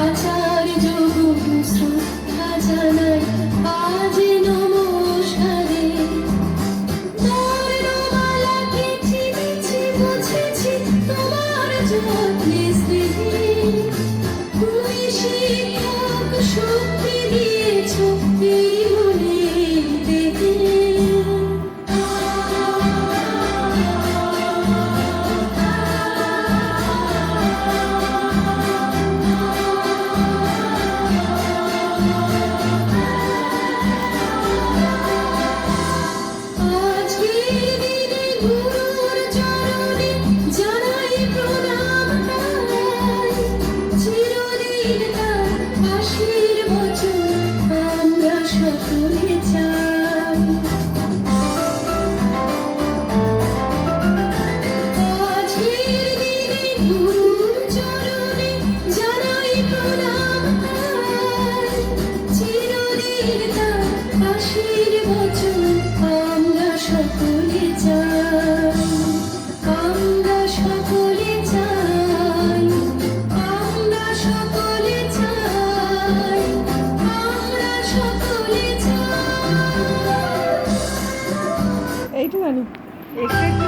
আচার যোগ শ্রদ্ধা জানাই আজ নমস্কারে। বর্ণমালা কেটে দিচ্ছি বুঝেছি তোমার যত্নে স্নেহে। তুমি শিক্ষক শক্তি দিয়েছ এই মনের দেহে। আজকের দিনে গুরুর চরণে জানাই প্রণাম তাই। চিরদিন তার আশীর্বচন আমরা সকলে চাই। আজকের দিনে গুরুর চরণে জানাই প্রণাম তাই। চিরদিন তার আশীর্বচন আমরা সকলে চাই। আমরা সকলে চাই। আমরা সকলে চাই। আমরা সকলে চাই। এইটুখানি একটু একটু